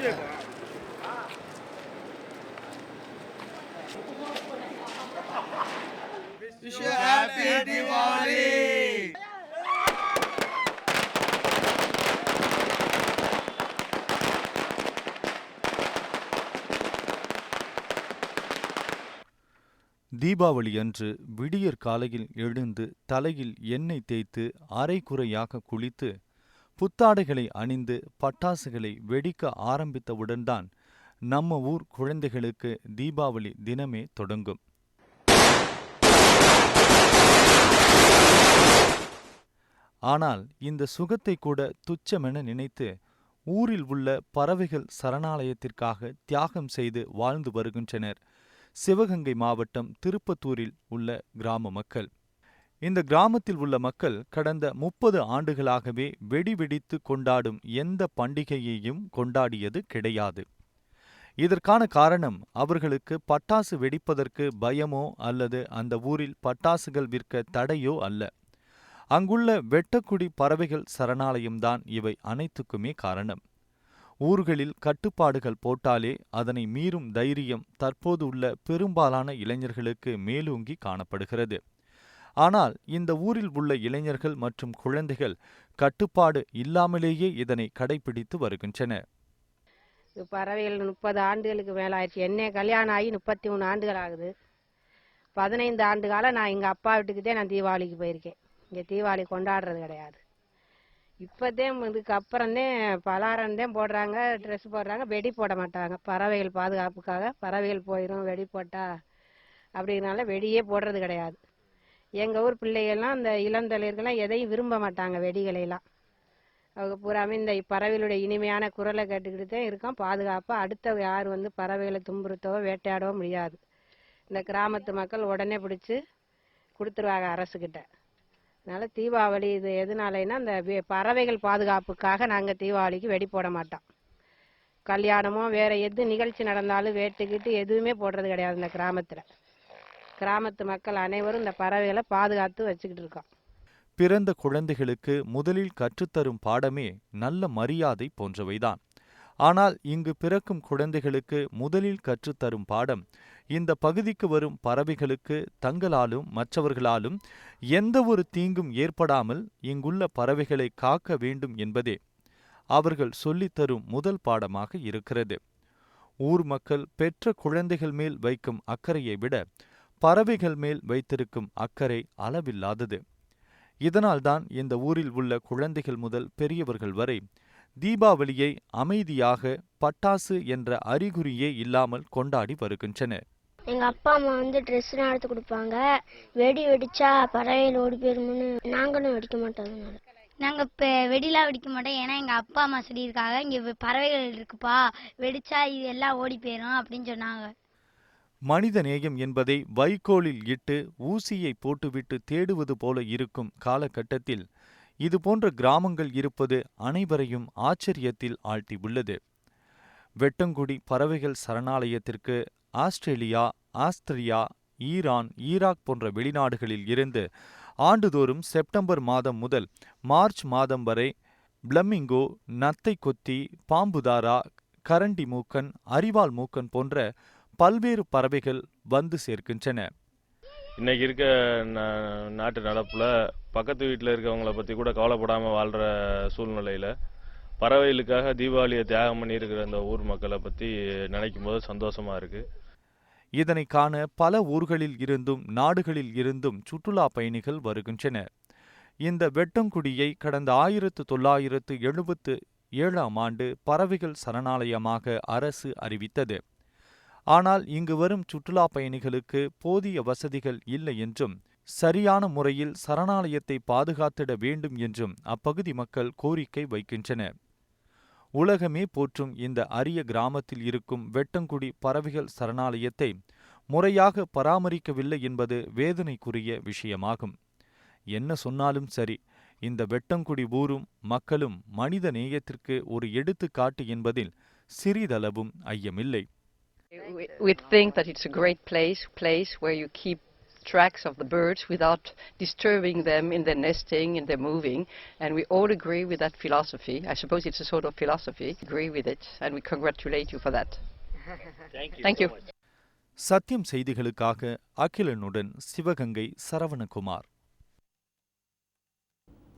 Wish you happy Diwali! Deepavali அன்று விடியற் காலையில் எழுந்து தலையில் எண்ணெய் தேய்த்து அரைகுறையாக குளித்து புத்தாடைகளை அணிந்து பட்டாசுகளை வெடிக்க ஆரம்பித்தவுடன்தான் நம்ம ஊர் குழந்தைகளுக்கு தீபாவளி தினமே தொடங்கும். ஆனால் இந்த சுகத்தை கூட துச்சமென நினைத்து ஊரில் உள்ள பறவைகள் சரணாலயத்திற்காக தியாகம் செய்து வாழ்ந்து வருகின்றனர் சிவகங்கை மாவட்டம் திருப்பத்தூரில் உள்ள கிராம மக்கள். இந்த கிராமத்தில் உள்ள மக்கள் கடந்த 30 ஆண்டுகளாகவே வெடி வெடித்து கொண்டாடும் எந்த பண்டிகையையும் கொண்டாடியது கிடையாது. இதற்கான காரணம் அவர்களுக்கு பட்டாசு வெடிப்பதற்கு பயமோ அல்லது அந்த ஊரில் பட்டாசுகள் விற்க தடையோ அல்ல. அங்குள்ள வெட்டக்குடி பறவைகள் சரணாலயம்தான் இவை அனைத்துக்குமே காரணம். ஊர்களில் கட்டுப்பாடுகள் போட்டாலே அதனை மீறும் தைரியம் தற்போது உள்ள பெரும்பாலான இளைஞர்களுக்கு மேலோங்கி காணப்படுகிறது. ஆனால் இந்த ஊரில் உள்ள இளைஞர்கள் மற்றும் குழந்தைகள் கட்டுப்பாடு இல்லாமலேயே இதனை கடைபிடித்து வருகின்றனர். பறவைகள் 30 ஆண்டுகளுக்கு மேல ஆயிடுச்சு. என்ன கல்யாணம் ஆகி 33 ஆண்டுகள் ஆகுது. 15 ஆண்டு காலம் நான் எங்கள் அப்பா வீட்டுக்குதே நான் தீபாவளிக்கு போயிருக்கேன். இங்கே தீபாவளி கொண்டாடுறது கிடையாது. இப்போதான் இதுக்கு அப்புறம்தான் பலாரம்தான் போடுறாங்க, ட்ரெஸ் போடுறாங்க, வெடி போட மாட்டாங்க. பறவைகள் பாதுகாப்புக்காக பறவைகள் போயிடும் வெடி போட்டா அப்படின்னால வெடியே போடுறது கிடையாது. எங்கள் ஊர் பிள்ளைகள்லாம் இந்த இளந்தலையர்கள்லாம் எதையும் விரும்ப மாட்டாங்க வெடிகளையெல்லாம். அவங்க பூராமே இந்த பறவைகளுடைய இனிமையான குரலை கேட்டுக்கிட்டு தான் இருக்கோம். பாதுகாப்பாக அடுத்த யார் வந்து பறவைகளை துன்புறுத்தவோ வேட்டையாடவோ முடியாது. இந்த கிராமத்து மக்கள் உடனே பிடிச்சி கொடுத்துருவாங்க அரசுக்கிட்ட. அதனால தீபாவளி இது எதுனாலன்னா இந்த பறவைகள் பாதுகாப்புக்காக நாங்கள் தீபாவளிக்கு வெடி போட மாட்டோம். கல்யாணமோ வேற எது நிகழ்ச்சி நடந்தாலும் வேட்டுக்கிட்டு எதுவுமே போடுறது கிடையாது. இந்த கிராமத்து மக்கள் அனைவரும் இந்த பறவைகளை பாதுகாத்து வச்சுக்கிட்டு இருக்கோம். பிறந்த குழந்தைகளுக்கு முதலில் கற்றுத்தரும் பாடமே நல்ல மரியாதை போன்றவைதான். ஆனால் இங்கு பிறக்கும் குழந்தைகளுக்கு முதலில் கற்றுத்தரும் பாடம் இந்த பகுதிக்கு வரும் பறவைகளுக்கு தங்களாலும் மற்றவர்களாலும் எந்த ஒரு தீங்கும் ஏற்படாமல் இங்குள்ள பறவைகளை காக்க வேண்டும் என்பதே அவர்கள் சொல்லித்தரும் முதல் பாடமாக இருக்கிறது. ஊர் மக்கள் பெற்ற குழந்தைகள் மேல் வைக்கும் அக்கறையை விட பறவைகள் மேல் வைத்திருக்கும் அக்கறை அளவில்லாதது. இதனால்தான் இந்த ஊரில் உள்ள குழந்தைகள் முதல் பெரியவர்கள் வரை தீபாவளியை அமைதியாக பட்டாசு என்ற அறிகுறியே இல்லாமல் கொண்டாடி வருகின்றனர். எங்க அப்பா அம்மா வந்து ட்ரெஸ் எடுத்து கொடுப்பாங்க. வெடி வெடிச்சா பறவைகள் ஓடி போயிருமுன்னு நாங்களும் வெடிக்க மாட்டோம். நாங்கள் இப்போ வெடிலாம் வெடிக்க மாட்டோம். ஏன்னா எங்கள் அப்பா அம்மா சொல்லியிருக்காங்க இங்கே பறவைகள் இருக்குப்பா, வெடிச்சா இது எல்லாம் ஓடி போயிடும் அப்படின்னு சொன்னாங்க. மனித நேயம் என்பதை வைக்கோலில் இட்டு ஊசியை போட்டுவிட்டு தேடுவது போல இருக்கும் காலகட்டத்தில் இதுபோன்ற கிராமங்கள் இருப்பது அனைவரையும் ஆச்சரியத்தில் ஆழ்த்தியுள்ளது. வெட்டங்குடி பறவைகள் சரணாலயத்திற்கு ஆஸ்திரேலியா, ஆஸ்திரியா, ஈரான், ஈராக் போன்ற வெளிநாடுகளில் இருந்து ஆண்டுதோறும் செப்டம்பர் மாதம் முதல் மார்ச் மாதம் வரை பிளமிங்கோ, நத்தை கொத்தி, பாம்புதாரா, கரண்டி மூக்கன், அரிவாள் மூக்கன் போன்ற பல்வேறு பறவைகள் வந்து சேர்க்கின்றன. இன்னைக்கு இருக்க நாட்டு நடப்புல பக்கத்து வீட்டில் இருக்கவங்கள பற்றி கூட கவலைப்படாமல் வாழ்கிற சூழ்நிலையில் பறவைகளுக்காக தீபாவளியை தியாகம் பண்ணியிருக்கிற அந்த ஊர் மக்களை பற்றி நினைக்கும் போது சந்தோஷமாக இருக்குது. இதனை காண பல ஊர்களில் இருந்தும் நாடுகளில் இருந்தும் சுற்றுலா பயணிகள் வருகின்றனர். இந்த வெட்டங்குடியை கடந்த 1977ஆம் ஆண்டு பறவைகள் சரணாலயமாக அரசு அறிவித்தது. ஆனால் இங்கு வரும் சுற்றுலா பயணிகளுக்கு போதிய வசதிகள் இல்லை என்றும் சரியான முறையில் சரணாலயத்தை பாதுகாத்திட வேண்டும் என்றும் அப்பகுதி மக்கள் கோரிக்கை வைக்கின்றனர். உலகமே போற்றும் இந்த அரிய கிராமத்தில் இருக்கும் வெட்டங்குடி பறவைகள் சரணாலயத்தை முறையாக பராமரிக்கவில்லை என்பது வேதனைக்குரிய விஷயமாகும். என்ன சொன்னாலும் சரி, இந்த வெட்டங்குடி ஊரும் மக்களும் மனித நேயத்திற்கு ஒரு எடுத்துக்காட்டு என்பதில் சிறிதளவும் ஐயமில்லை. We think that it's a great place where you keep tracks of the birds without disturbing them in their nesting, in their moving. And we all agree with that philosophy. I suppose it's a sort of philosophy. Agree with it. And we congratulate you for that. Thank you. சத்தியம் செய்திகளுக்காக அகிலனுடன் சிவகங்கை சரவணகுமார்.